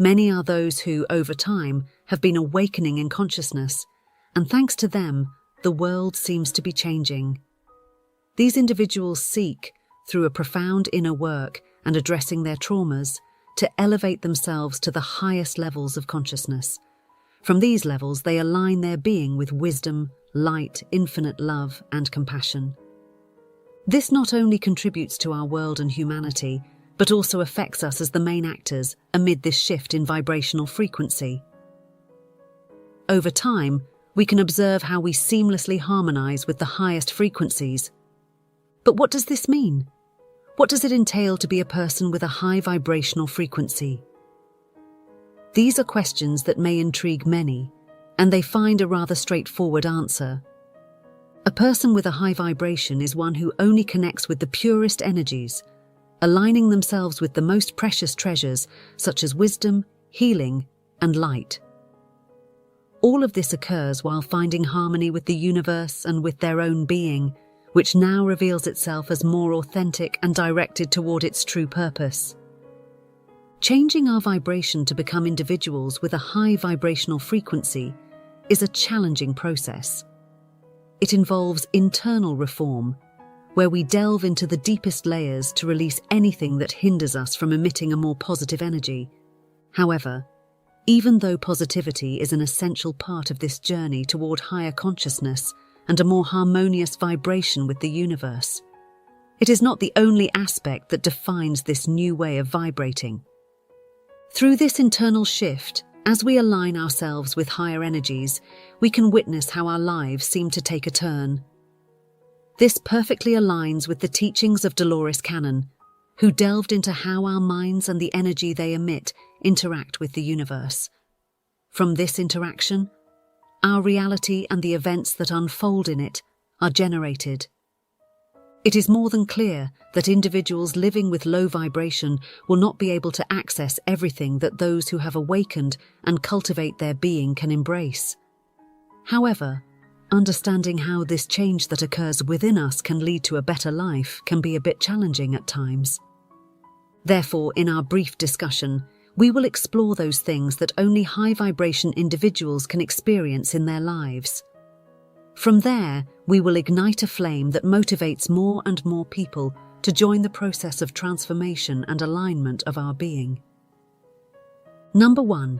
Many are those who, over time, have been awakening in consciousness, and thanks to them, the world seems to be changing. These individuals seek, through a profound inner work and addressing their traumas, to elevate themselves to the highest levels of consciousness. From these levels, they align their being with wisdom, light, infinite love, and compassion. This not only contributes to our world and humanity, but also affects us as the main actors amid this shift in vibrational frequency. Over time, we can observe how we seamlessly harmonize with the highest frequencies. But what does this mean? What does it entail to be a person with a high vibrational frequency? These are questions that may intrigue many, and they find a rather straightforward answer. A person with a high vibration is one who only connects with the purest energies, aligning themselves with the most precious treasures such as wisdom, healing, and light. All of this occurs while finding harmony with the universe and with their own being, which now reveals itself as more authentic and directed toward its true purpose. Changing our vibration to become individuals with a high vibrational frequency is a challenging process. It involves internal reform, where we delve into the deepest layers to release anything that hinders us from emitting a more positive energy. However, even though positivity is an essential part of this journey toward higher consciousness and a more harmonious vibration with the universe, it is not the only aspect that defines this new way of vibrating. Through this internal shift, as we align ourselves with higher energies, we can witness how our lives seem to take a turn. This perfectly aligns with the teachings of Dolores, who delved into how our minds and the energy they emit interact with the universe. From this interaction, our reality and the events that unfold in it are generated. It is more than clear that individuals living with low vibration will not be able to access everything that those who have awakened and cultivate their being can embrace. However, understanding how this change that occurs within us can lead to a better life can be a bit challenging at times. Therefore, in our brief discussion, we will explore those things that only high-vibration individuals can experience in their lives. From there, we will ignite a flame that motivates more and more people to join the process of transformation and alignment of our being. Number 1.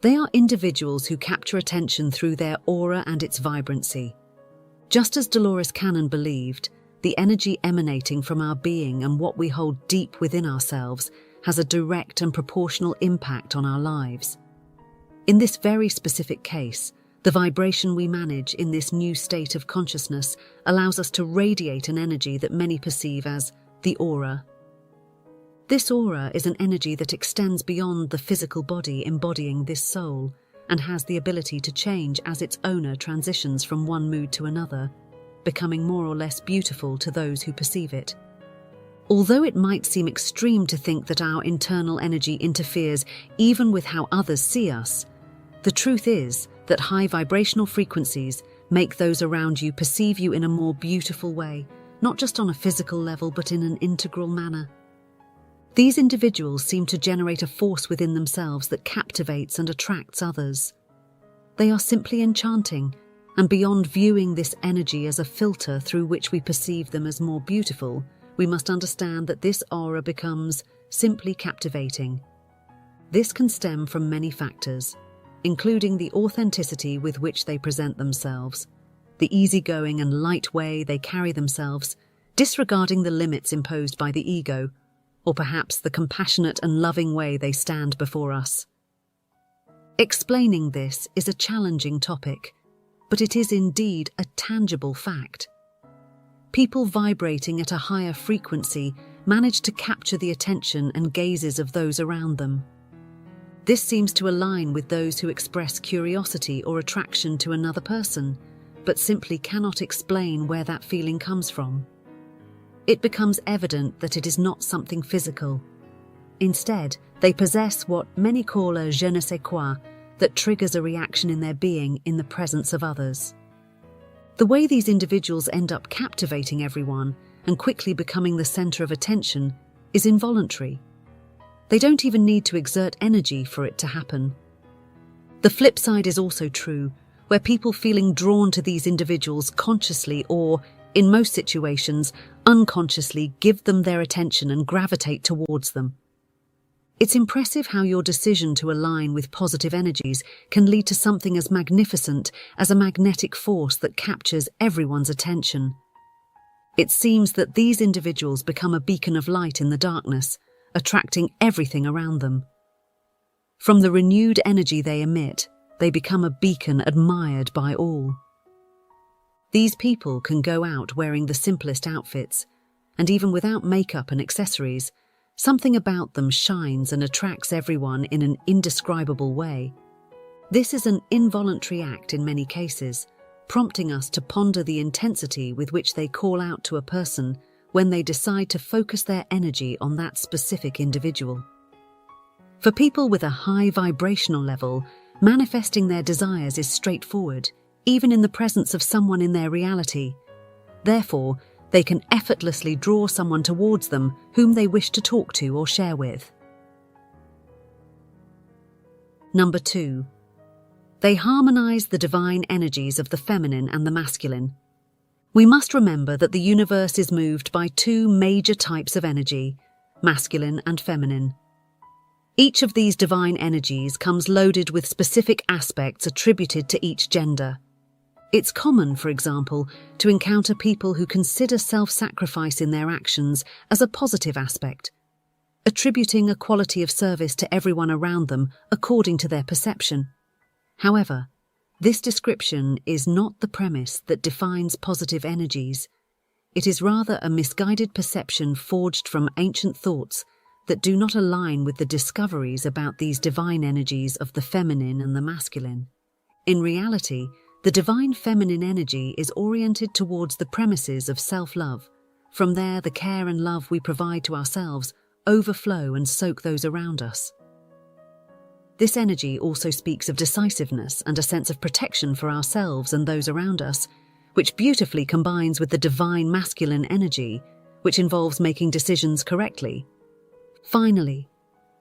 They are individuals who capture attention through their aura and its vibrancy. Just as Dolores believed, the energy emanating from our being and what we hold deep within ourselves has a direct and proportional impact on our lives. In this very specific case, the vibration we manage in this new state of consciousness allows us to radiate an energy that many perceive as the aura. This aura is an energy that extends beyond the physical body, embodying this soul, and has the ability to change as its owner transitions from one mood to another, becoming more or less beautiful to those who perceive it. Although it might seem extreme to think that our internal energy interferes even with how others see us, the truth is that high vibrational frequencies make those around you perceive you in a more beautiful way, not just on a physical level but in an integral manner. These individuals seem to generate a force within themselves that captivates and attracts others. They are simply enchanting, and beyond viewing this energy as a filter through which we perceive them as more beautiful, we must understand that this aura becomes simply captivating. This can stem from many factors, including the authenticity with which they present themselves, the easygoing and light way they carry themselves, disregarding the limits imposed by the ego, or perhaps the compassionate and loving way they stand before us. Explaining this is a challenging topic, but it is indeed a tangible fact. People vibrating at a higher frequency manage to capture the attention and gazes of those around them. This seems to align with those who express curiosity or attraction to another person, but simply cannot explain where that feeling comes from. It becomes evident that it is not something physical. Instead, they possess what many call a je ne sais quoi that triggers a reaction in their being in the presence of others. The way these individuals end up captivating everyone and quickly becoming the center of attention is involuntary. They don't even need to exert energy for it to happen. The flip side is also true, where people feeling drawn to these individuals consciously or, in most situations, unconsciously give them their attention and gravitate towards them. It's impressive how your decision to align with positive energies can lead to something as magnificent as a magnetic force that captures everyone's attention. It seems that these individuals become a beacon of light in the darkness, attracting everything around them. From the renewed energy they emit, they become a beacon admired by all. These people can go out wearing the simplest outfits, and even without makeup and accessories, something about them shines and attracts everyone in an indescribable way. This is an involuntary act in many cases, prompting us to ponder the intensity with which they call out to a person when they decide to focus their energy on that specific individual. For people with a high vibrational level, manifesting their desires is straightforward, even in the presence of someone in their reality. Therefore, they can effortlessly draw someone towards them whom they wish to talk to or share with. Number 2. They harmonize the divine energies of the feminine and the masculine. We must remember that the universe is moved by two major types of energy, masculine and feminine. Each of these divine energies comes loaded with specific aspects attributed to each gender. It's common, for example, to encounter people who consider self-sacrifice in their actions as a positive aspect, attributing a quality of service to everyone around them according to their perception. However, this description is not the premise that defines positive energies. It is rather a misguided perception forged from ancient thoughts that do not align with the discoveries about these divine energies of the feminine and the masculine. In reality, the divine feminine energy is oriented towards the premises of self-love. From there, the care and love we provide to ourselves overflow and soak those around us. This energy also speaks of decisiveness and a sense of protection for ourselves and those around us, which beautifully combines with the divine masculine energy, which involves making decisions correctly. Finally,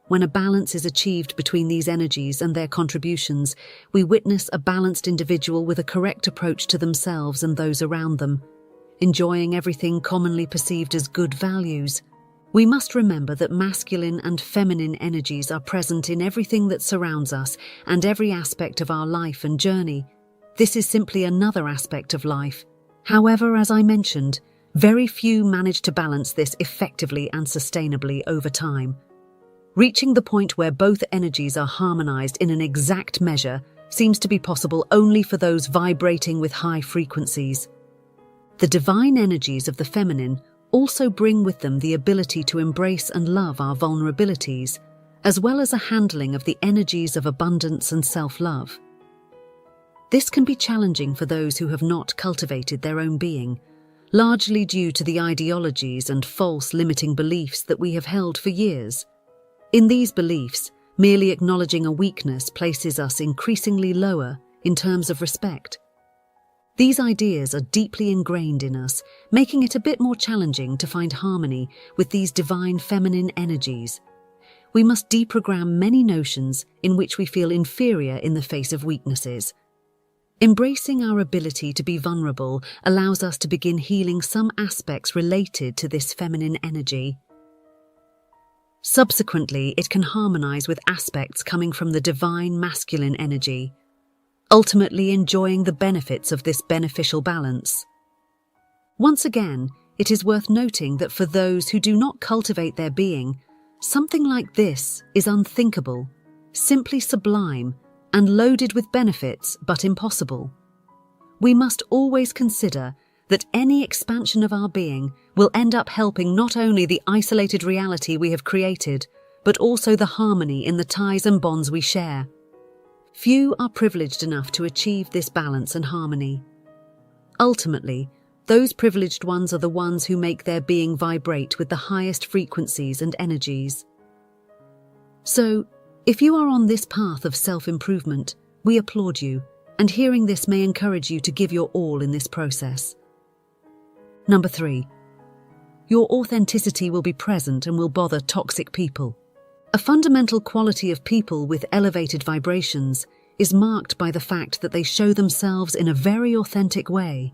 when a balance is achieved between these energies and their contributions, we witness a balanced individual with a correct approach to themselves and those around them, enjoying everything commonly perceived as good values. We must remember that masculine and feminine energies are present in everything that surrounds us and every aspect of our life and journey. This is simply another aspect of life. However, as I mentioned, very few manage to balance this effectively and sustainably over time. Reaching the point where both energies are harmonized in an exact measure seems to be possible only for those vibrating with high frequencies. The divine energies of the feminine also bring with them the ability to embrace and love our vulnerabilities, as well as a handling of the energies of abundance and self-love. This can be challenging for those who have not cultivated their own being, largely due to the ideologies and false limiting beliefs that we have held for years. In these beliefs, merely acknowledging a weakness places us increasingly lower in terms of respect. These ideas are deeply ingrained in us, making it a bit more challenging to find harmony with these divine feminine energies. We must deprogram many notions in which we feel inferior in the face of weaknesses. Embracing our ability to be vulnerable allows us to begin healing some aspects related to this feminine energy. Subsequently, it can harmonize with aspects coming from the divine masculine energy, ultimately enjoying the benefits of this beneficial balance. Once again, it is worth noting that for those who do not cultivate their being, something like this is unthinkable, simply sublime, and loaded with benefits but impossible. We must always consider that any expansion of our being will end up helping not only the isolated reality we have created, but also the harmony in the ties and bonds we share. Few are privileged enough to achieve this balance and harmony. Ultimately, those privileged ones are the ones who make their being vibrate with the highest frequencies and energies. So, if you are on this path of self-improvement, we applaud you, and hearing this may encourage you to give your all in this process. Number 3. Your authenticity will be present and will bother toxic people. A fundamental quality of people with elevated vibrations is marked by the fact that they show themselves in a very authentic way.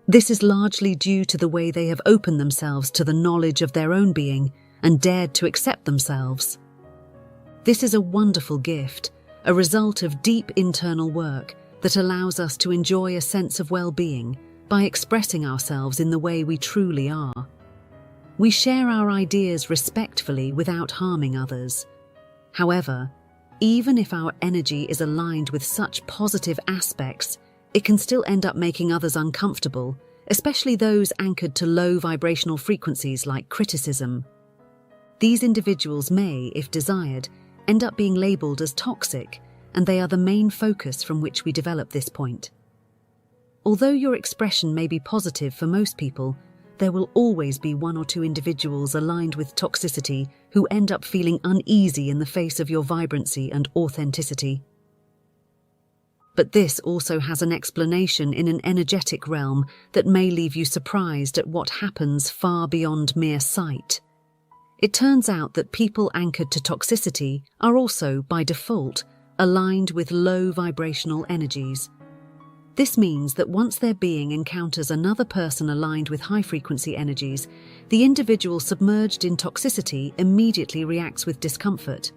This is largely due to the way they have opened themselves to the knowledge of their own being and dared to accept themselves. This is a wonderful gift, a result of deep internal work that allows us to enjoy a sense of well-being by expressing ourselves in the way we truly are. We share our ideas respectfully without harming others. However, even if our energy is aligned with such positive aspects, it can still end up making others uncomfortable, especially those anchored to low vibrational frequencies like criticism. These individuals may, if desired, end up being labeled as toxic, and they are the main focus from which we develop this point. Although your expression may be positive for most people, there will always be one or two individuals aligned with toxicity who end up feeling uneasy in the face of your vibrancy and authenticity. But this also has an explanation in an energetic realm that may leave you surprised at what happens far beyond mere sight. It turns out that people anchored to toxicity are also, by default, aligned with low vibrational energies. This means that once their being encounters another person aligned with high-frequency energies, the individual submerged in toxicity immediately reacts with discomfort.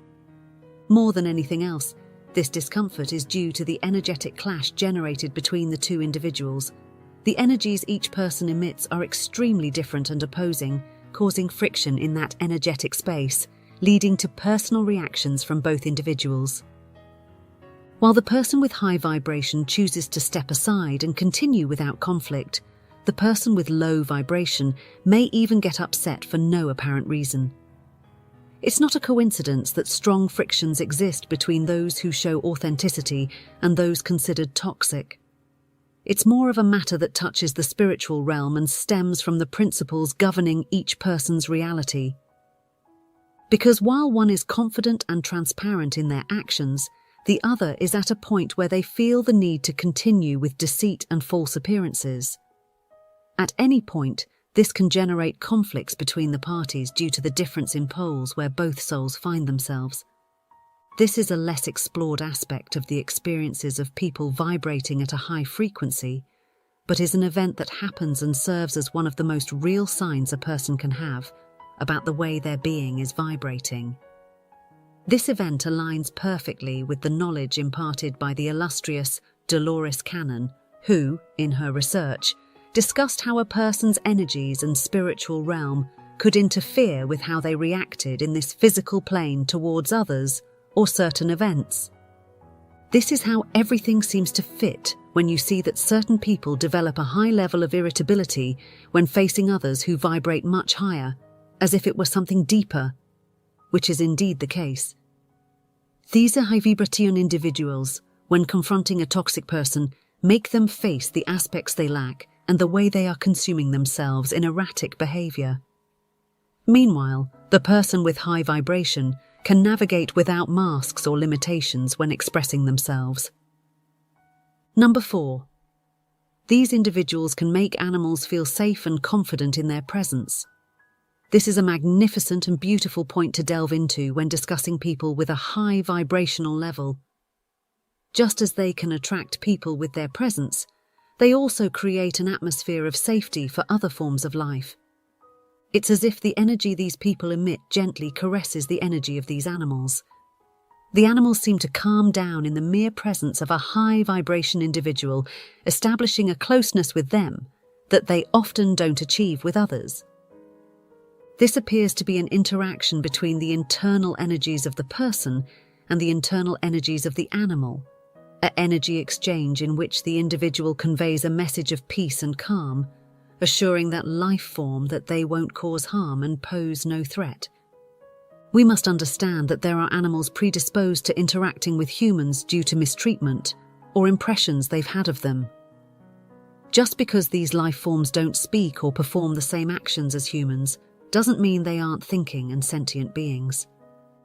More than anything else, this discomfort is due to the energetic clash generated between the two individuals. The energies each person emits are extremely different and opposing, causing friction in that energetic space, leading to personal reactions from both individuals. While the person with high vibration chooses to step aside and continue without conflict, the person with low vibration may even get upset for no apparent reason. It's not a coincidence that strong frictions exist between those who show authenticity and those considered toxic. It's more of a matter that touches the spiritual realm and stems from the principles governing each person's reality. Because while one is confident and transparent in their actions, the other is at a point where they feel the need to continue with deceit and false appearances. At any point, this can generate conflicts between the parties due to the difference in poles where both souls find themselves. This is a less explored aspect of the experiences of people vibrating at a high frequency, but is an event that happens and serves as one of the most real signs a person can have about the way their being is vibrating. This event aligns perfectly with the knowledge imparted by the illustrious Dolores who, in her research, discussed how a person's energies and spiritual realm could interfere with how they reacted in this physical plane towards others or certain events. This is how everything seems to fit when you see that certain people develop a high level of irritability when facing others who vibrate much higher, as if it were something deeper, which is indeed the case. These are high vibration individuals, when confronting a toxic person, make them face the aspects they lack and the way they are consuming themselves in erratic behavior. Meanwhile, the person with high vibration can navigate without masks or limitations when expressing themselves. Number 4. These individuals can make animals feel safe and confident in their presence. This is a magnificent and beautiful point to delve into when discussing people with a high vibrational level. Just as they can attract people with their presence, they also create an atmosphere of safety for other forms of life. It's as if the energy these people emit gently caresses the energy of these animals. The animals seem to calm down in the mere presence of a high vibration individual, establishing a closeness with them that they often don't achieve with others. This appears to be an interaction between the internal energies of the person and the internal energies of the animal, an energy exchange in which the individual conveys a message of peace and calm, assuring that life form that they won't cause harm and pose no threat. We must understand that there are animals predisposed to interacting with humans due to mistreatment or impressions they've had of them. Just because these life forms don't speak or perform the same actions as humans doesn't mean they aren't thinking and sentient beings.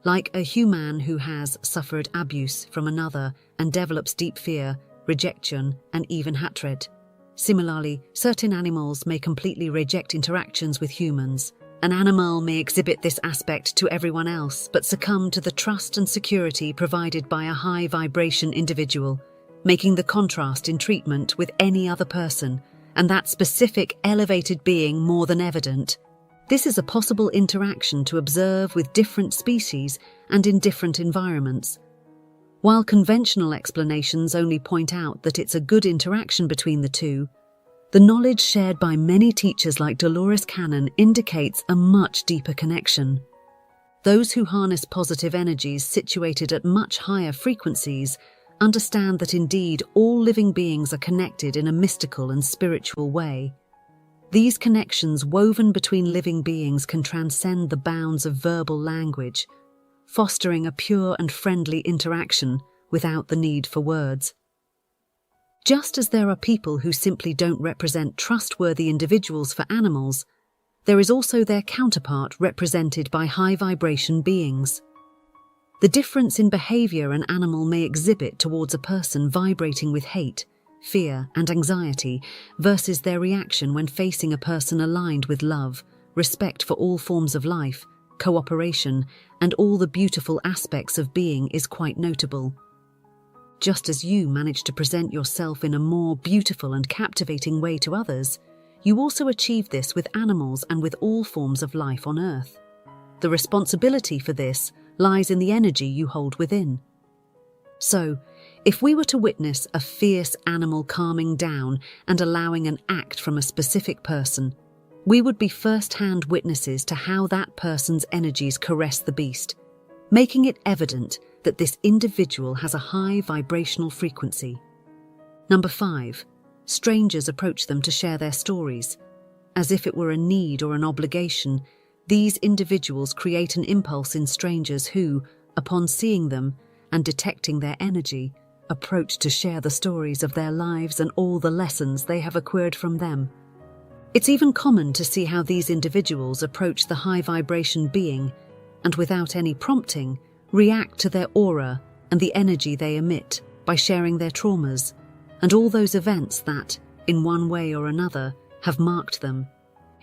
Like a human who has suffered abuse from another and develops deep fear, rejection, and even hatred. Similarly, certain animals may completely reject interactions with humans, An animal may exhibit this aspect to everyone else, but succumb to the trust and security provided by a high-vibration individual, making the contrast in treatment with any other person, and that specific elevated being more than evident. This is a possible interaction to observe with different species and in different environments. While conventional explanations only point out that it's a good interaction between the two, the knowledge shared by many teachers like Dolores indicates a much deeper connection. Those who harness positive energies situated at much higher frequencies understand that indeed all living beings are connected in a mystical and spiritual way. These connections woven between living beings can transcend the bounds of verbal language, fostering a pure and friendly interaction without the need for words. Just as there are people who simply don't represent trustworthy individuals for animals, there is also their counterpart represented by high-vibration beings. The difference in behavior an animal may exhibit towards a person vibrating with hate, fear, and anxiety versus their reaction when facing a person aligned with love, respect for all forms of life, cooperation, and all the beautiful aspects of being is quite notable. Just as you manage to present yourself in a more beautiful and captivating way to others, you also achieve this with animals and with all forms of life on Earth. The responsibility for this lies in the energy you hold within. So, if we were to witness a fierce animal calming down and allowing an act from a specific person, we would be first-hand witnesses to how that person's energies caress the beast, making it evident that this individual has a high vibrational frequency. Number 5. Strangers approach them to share their stories. As if it were a need or an obligation, these individuals create an impulse in strangers who, upon seeing them and detecting their energy, approach to share the stories of their lives and all the lessons they have acquired from them. It's even common to see how these individuals approach the high-vibration being and, without any prompting, react to their aura and the energy they emit by sharing their traumas and all those events that, in one way or another, have marked them.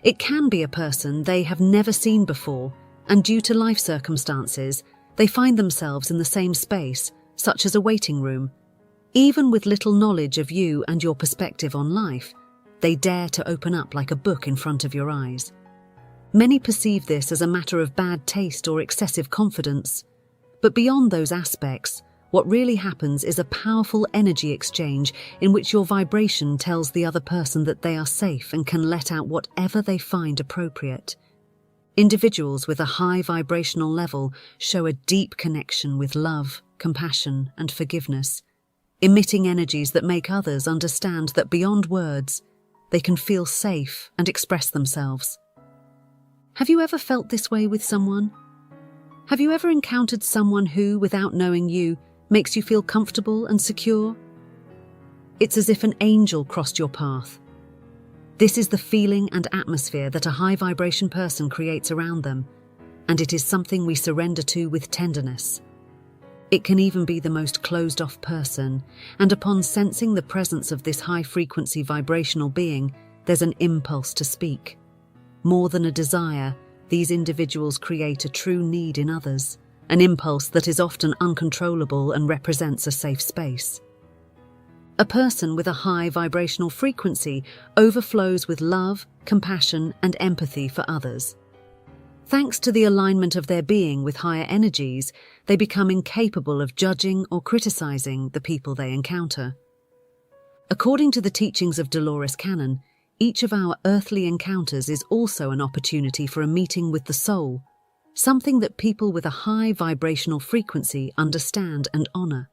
It can be a person they have never seen before, and due to life circumstances, they find themselves in the same space, such as a waiting room. Even with little knowledge of you and your perspective on life, they dare to open up like a book in front of your eyes. Many perceive this as a matter of bad taste or excessive confidence. But beyond those aspects, what really happens is a powerful energy exchange in which your vibration tells the other person that they are safe and can let out whatever they find appropriate. Individuals with a high vibrational level show a deep connection with love, compassion, and forgiveness, emitting energies that make others understand that beyond words, they can feel safe and express themselves. Have you ever felt this way with someone? Have you ever encountered someone who, without knowing you, makes you feel comfortable and secure? It's as if an angel crossed your path. This is the feeling and atmosphere that a high-vibration person creates around them, and it is something we surrender to with tenderness. It can even be the most closed-off person, and upon sensing the presence of this high-frequency vibrational being, there's an impulse to speak. More than a desire, these individuals create a true need in others, an impulse that is often uncontrollable and represents a safe space. A person with a high vibrational frequency overflows with love, compassion, and empathy for others. Thanks to the alignment of their being with higher energies, they become incapable of judging or criticizing the people they encounter. According to the teachings of Dolores, each of our earthly encounters is also an opportunity for a meeting with the soul, something that people with a high vibrational frequency understand and honor.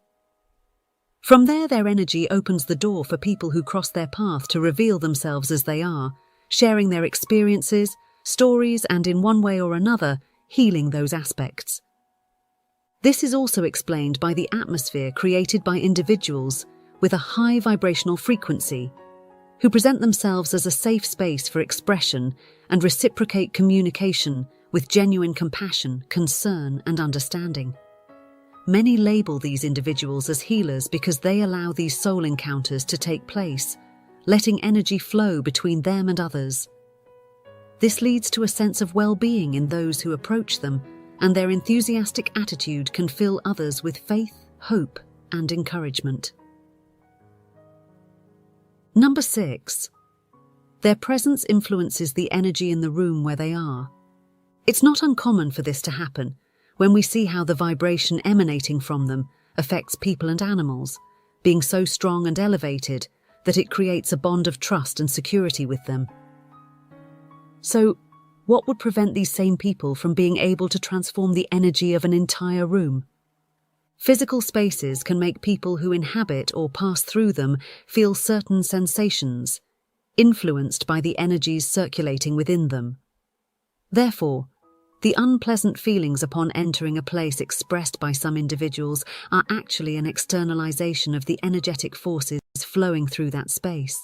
From there, their energy opens the door for people who cross their path to reveal themselves as they are, sharing their experiences, stories, and in one way or another, healing those aspects. This is also explained by the atmosphere created by individuals with a high vibrational frequency, who present themselves as a safe space for expression and reciprocate communication with genuine compassion, concern, and understanding. Many label these individuals as healers because they allow these soul encounters to take place, letting energy flow between them and others. This leads to a sense of well-being in those who approach them, and their enthusiastic attitude can fill others with faith, hope, and encouragement. Number 6. Their presence influences the energy in the room where they are. It's not uncommon for this to happen when we see how the vibration emanating from them affects people and animals, being so strong and elevated that it creates a bond of trust and security with them. So, what would prevent these same people from being able to transform the energy of an entire room? Physical spaces can make people who inhabit or pass through them feel certain sensations, influenced by the energies circulating within them. Therefore, the unpleasant feelings upon entering a place expressed by some individuals are actually an externalization of the energetic forces flowing through that space.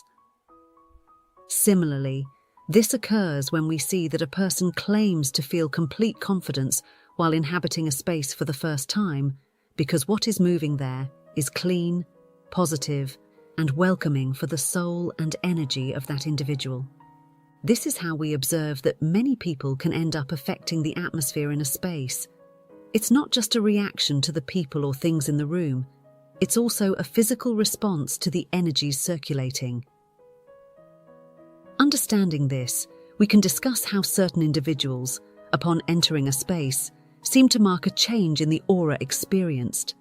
Similarly, this occurs when we see that a person claims to feel complete confidence while inhabiting a space for the first time, because what is moving there is clean, positive, and welcoming for the soul and energy of that individual. This is how we observe that many people can end up affecting the atmosphere in a space. It's not just a reaction to the people or things in the room, it's also a physical response to the energies circulating. Understanding this, we can discuss how certain individuals, upon entering a space, seem to mark a change in the aura experienced.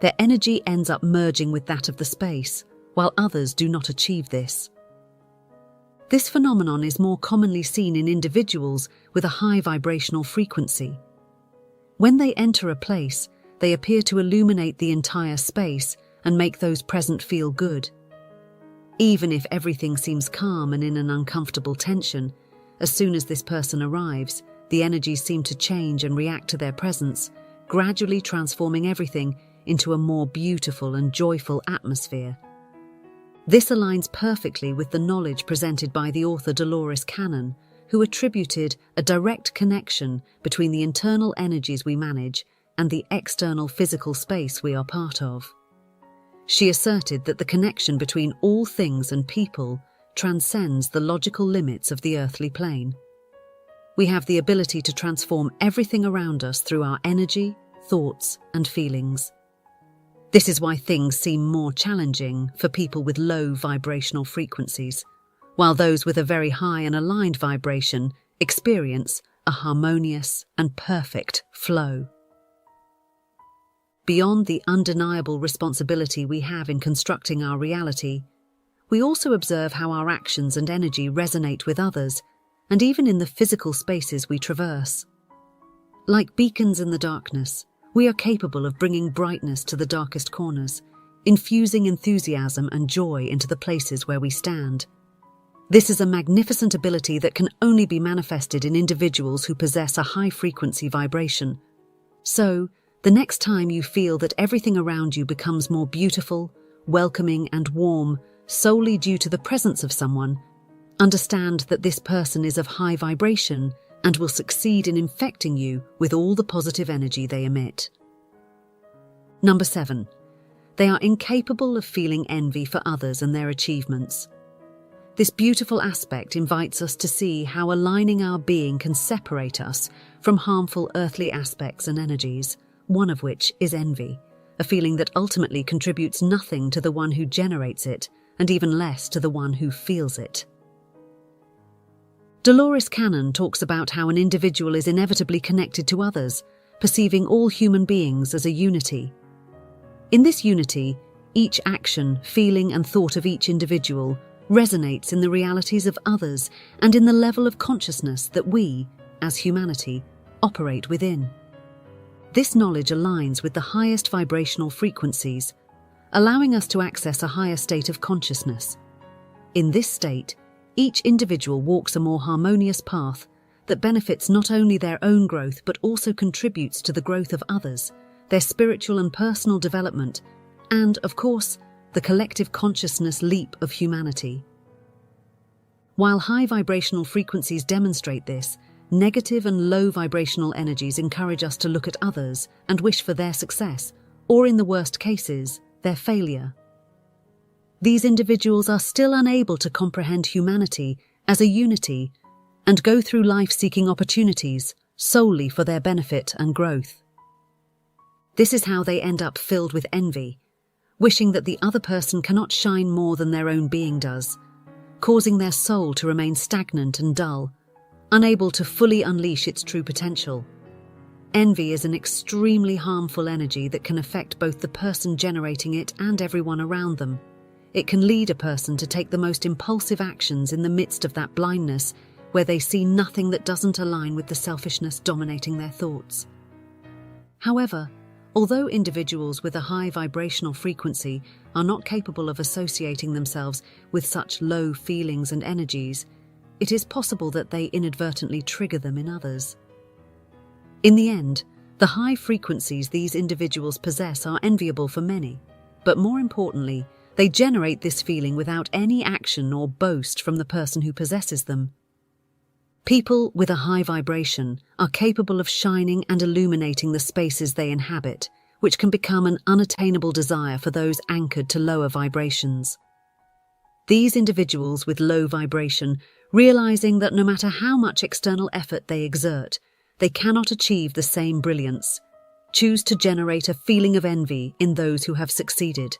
Their energy ends up merging with that of the space, while others do not achieve this. This phenomenon is more commonly seen in individuals with a high vibrational frequency. When they enter a place, they appear to illuminate the entire space and make those present feel good. Even if everything seems calm and in an uncomfortable tension, as soon as this person arrives, the energies seem to change and react to their presence, gradually transforming everything into a more beautiful and joyful atmosphere. This aligns perfectly with the knowledge presented by the author Dolores, who attributed a direct connection between the internal energies we manage and the external physical space we are part of. She asserted that the connection between all things and people transcends the logical limits of the earthly plane. We have the ability to transform everything around us through our energy, thoughts, and feelings. This is why things seem more challenging for people with low vibrational frequencies, while those with a very high and aligned vibration experience a harmonious and perfect flow. Beyond the undeniable responsibility we have in constructing our reality, we also observe how our actions and energy resonate with others, and even in the physical spaces we traverse. Like beacons in the darkness, we are capable of bringing brightness to the darkest corners, infusing enthusiasm and joy into the places where we stand. This is a magnificent ability that can only be manifested in individuals who possess a high-frequency vibration. So, the next time you feel that everything around you becomes more beautiful, welcoming, and warm solely due to the presence of someone, understand that this person is of high vibration and will succeed in infecting you with all the positive energy they emit. Number 7. They are incapable of feeling envy for others and their achievements. This beautiful aspect invites us to see how aligning our being can separate us from harmful earthly aspects and energies, one of which is envy, a feeling that ultimately contributes nothing to the one who generates it, and even less to the one who feels it. Dolores talks about how an individual is inevitably connected to others, perceiving all human beings as a unity. In this unity, each action, feeling, and thought of each individual resonates in the realities of others and in the level of consciousness that we, as humanity, operate within. This knowledge aligns with the highest vibrational frequencies, allowing us to access a higher state of consciousness. In this state, each individual walks a more harmonious path that benefits not only their own growth but also contributes to the growth of others, their spiritual and personal development, and, of course, the collective consciousness leap of humanity. While high vibrational frequencies demonstrate this, negative and low vibrational energies encourage us to look at others and wish for their success, or in the worst cases, their failure. These individuals are still unable to comprehend humanity as a unity and go through life seeking opportunities solely for their benefit and growth. This is how they end up filled with envy, wishing that the other person cannot shine more than their own being does, causing their soul to remain stagnant and dull, unable to fully unleash its true potential. Envy is an extremely harmful energy that can affect both the person generating it and everyone around them. It can lead a person to take the most impulsive actions in the midst of that blindness, where they see nothing that doesn't align with the selfishness dominating their thoughts. However, although individuals with a high vibrational frequency are not capable of associating themselves with such low feelings and energies, it is possible that they inadvertently trigger them in others. In the end, the high frequencies these individuals possess are enviable for many, but more importantly, they generate this feeling without any action or boast from the person who possesses them. People with a high vibration are capable of shining and illuminating the spaces they inhabit, which can become an unattainable desire for those anchored to lower vibrations. These individuals with low vibration, realizing that no matter how much external effort they exert, they cannot achieve the same brilliance, choose to generate a feeling of envy in those who have succeeded.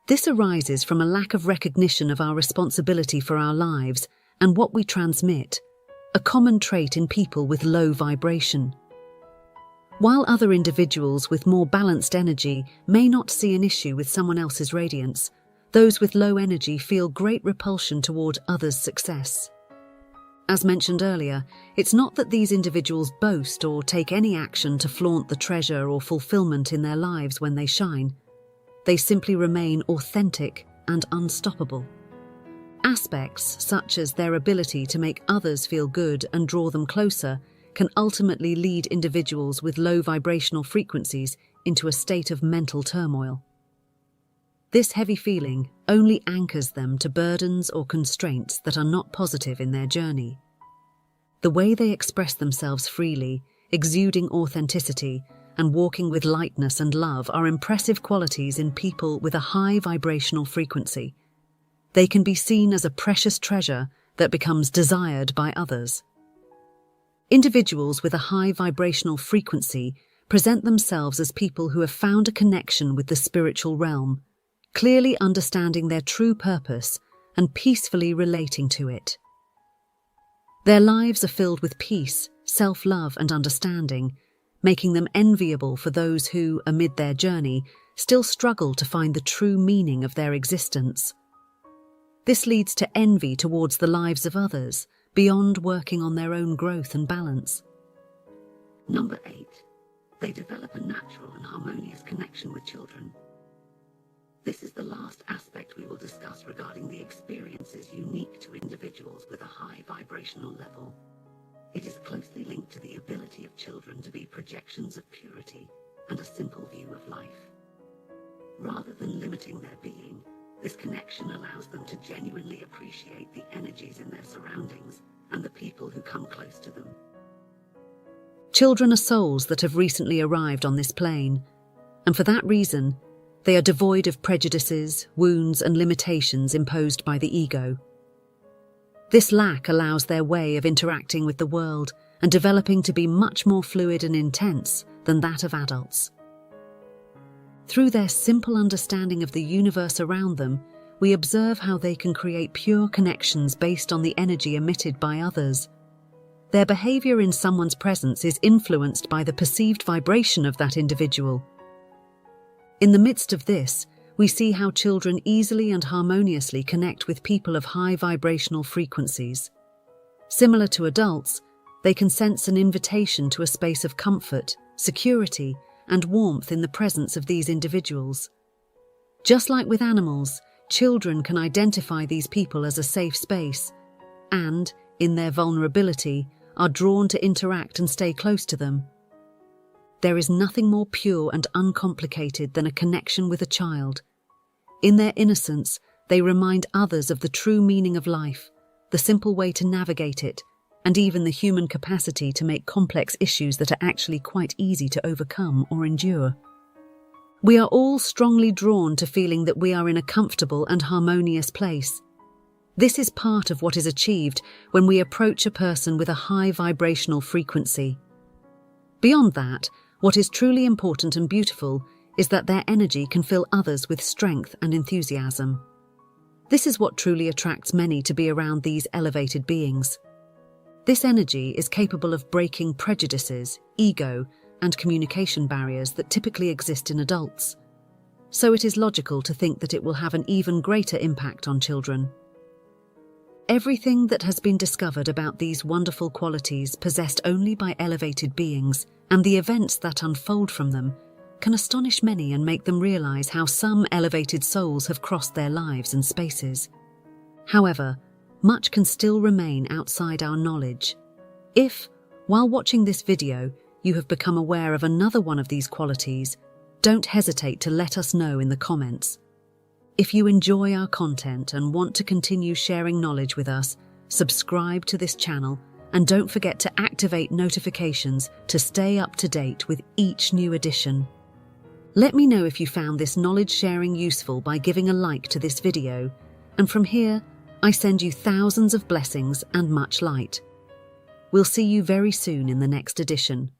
This arises from a lack of recognition of our responsibility for our lives and what we transmit, a common trait in people with low vibration. While other individuals with more balanced energy may not see an issue with someone else's radiance, those with low energy feel great repulsion toward others' success. As mentioned earlier, it's not that these individuals boast or take any action to flaunt the treasure or fulfillment in their lives when they shine. They simply remain authentic and unstoppable. Aspects such as their ability to make others feel good and draw them closer can ultimately lead individuals with low vibrational frequencies into a state of mental turmoil. This heavy feeling only anchors them to burdens or constraints that are not positive in their journey. The way they express themselves freely, exuding authenticity, and walking with lightness and love are impressive qualities in people with a high vibrational frequency. They can be seen as a precious treasure that becomes desired by others. Individuals with a high vibrational frequency present themselves as people who have found a connection with the spiritual realm, clearly understanding their true purpose and peacefully relating to it. Their lives are filled with peace, self-love, and understanding, making them enviable for those who, amid their journey, still struggle to find the true meaning of their existence. This leads to envy towards the lives of others, beyond working on their own growth and balance. Number 8. They develop a natural and harmonious connection with children. This is the last aspect we will discuss regarding the experiences unique to individuals with a high vibrational level. It is closely linked to the ability of children to be projections of purity and a simple view of life. Rather than limiting their being, this connection allows them to genuinely appreciate the energies in their surroundings and the people who come close to them. Children are souls that have recently arrived on this plane, and for that reason, they are devoid of prejudices, wounds, and limitations imposed by the ego. This lack allows their way of interacting with the world and developing to be much more fluid and intense than that of adults. Through their simple understanding of the universe around them, we observe how they can create pure connections based on the energy emitted by others. Their behavior in someone's presence is influenced by the perceived vibration of that individual. In the midst of this, we see how children easily and harmoniously connect with people of high vibrational frequencies. Similar to adults, they can sense an invitation to a space of comfort, security, and warmth in the presence of these individuals. Just like with animals, children can identify these people as a safe space and, in their vulnerability, are drawn to interact and stay close to them. There is nothing more pure and uncomplicated than a connection with a child. In their innocence, they remind others of the true meaning of life, the simple way to navigate it, and even the human capacity to make complex issues that are actually quite easy to overcome or endure. We are all strongly drawn to feeling that we are in a comfortable and harmonious place. This is part of what is achieved when we approach a person with a high vibrational frequency. Beyond that, what is truly important and beautiful is that their energy can fill others with strength and enthusiasm. This is what truly attracts many to be around these elevated beings. This energy is capable of breaking prejudices, ego, and communication barriers that typically exist in adults. So it is logical to think that it will have an even greater impact on children. Everything that has been discovered about these wonderful qualities possessed only by elevated beings, and the events that unfold from them, can astonish many and make them realize how some elevated souls have crossed their lives and spaces. However, much can still remain outside our knowledge. If, while watching this video, you have become aware of another one of these qualities, don't hesitate to let us know in the comments. If you enjoy our content and want to continue sharing knowledge with us, subscribe to this channel and don't forget to activate notifications to stay up to date with each new edition. Let me know if you found this knowledge sharing useful by giving a like to this video, and from here, I send you thousands of blessings and much light. We'll see you very soon in the next edition.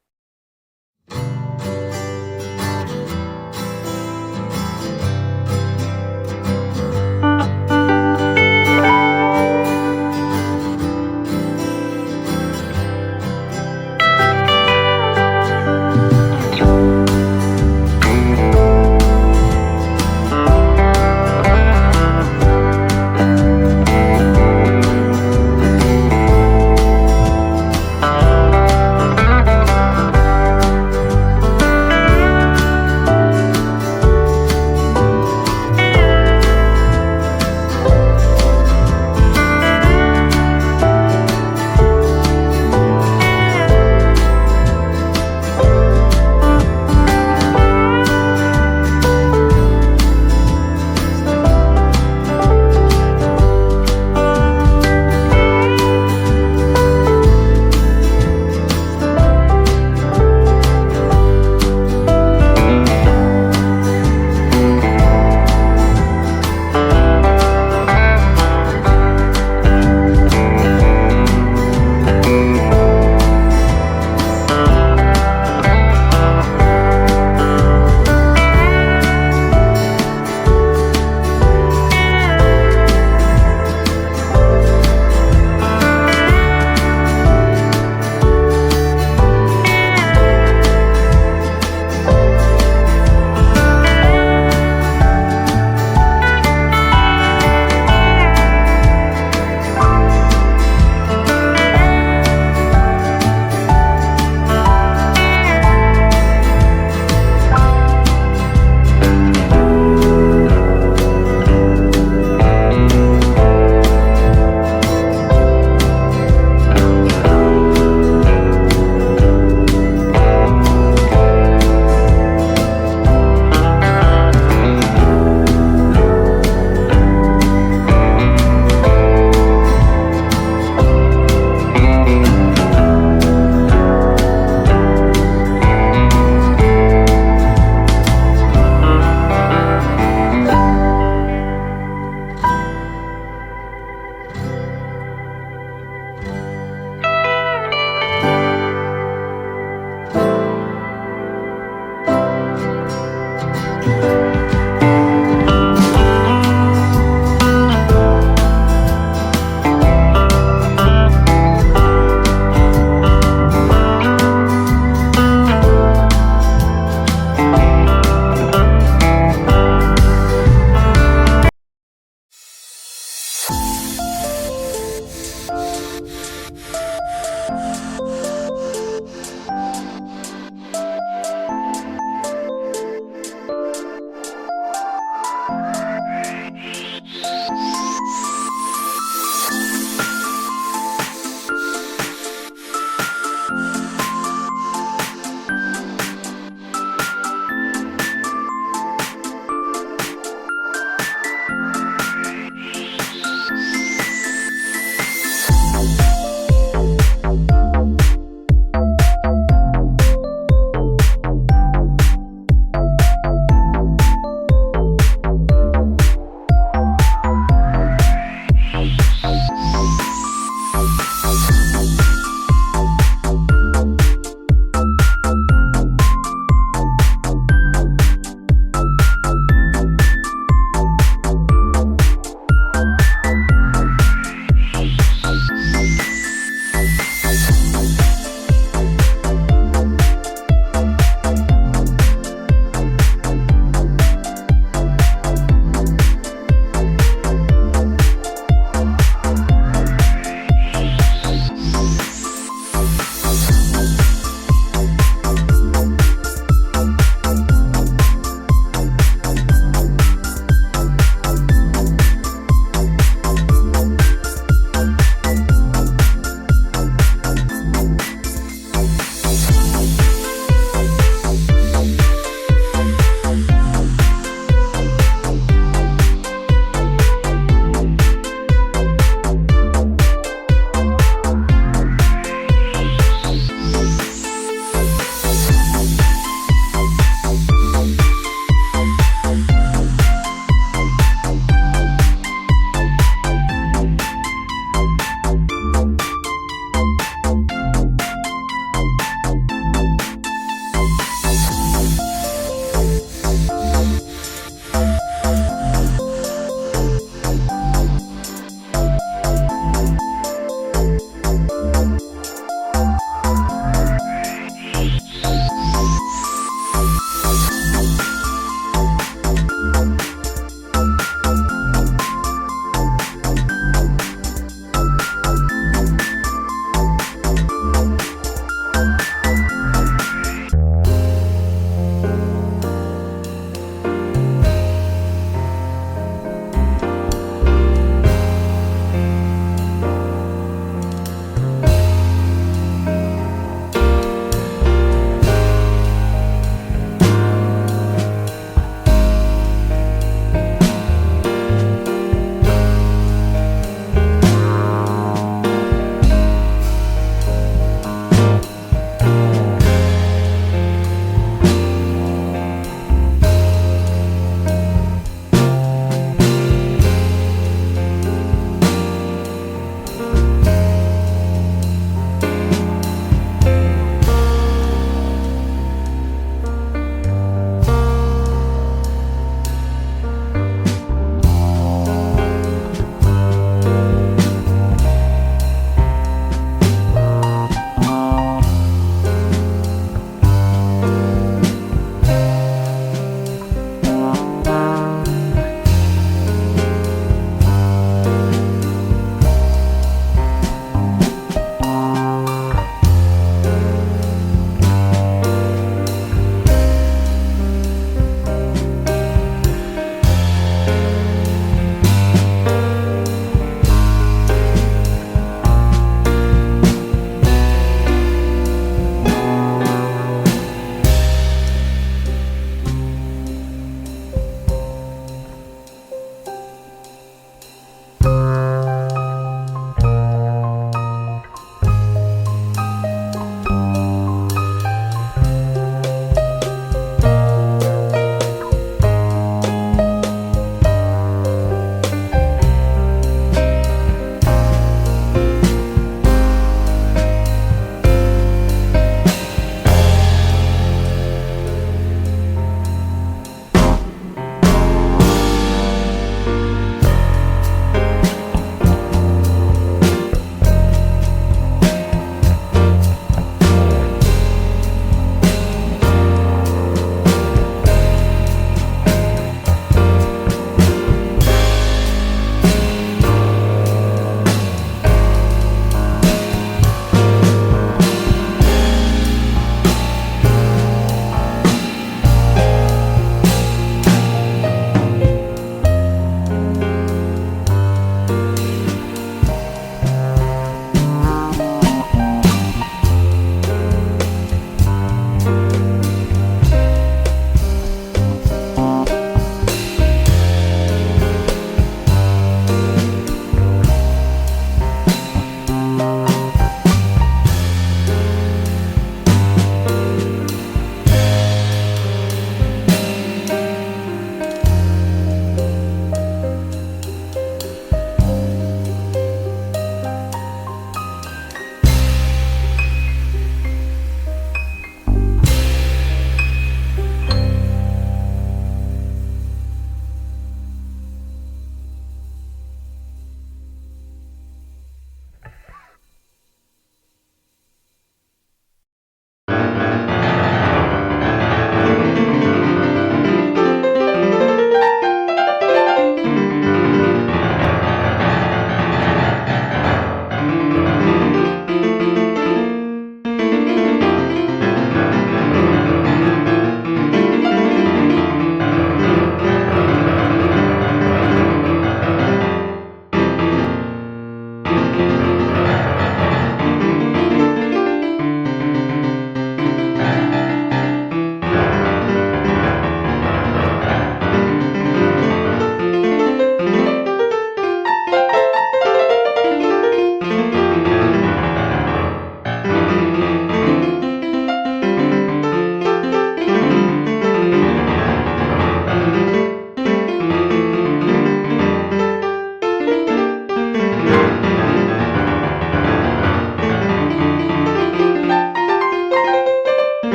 you.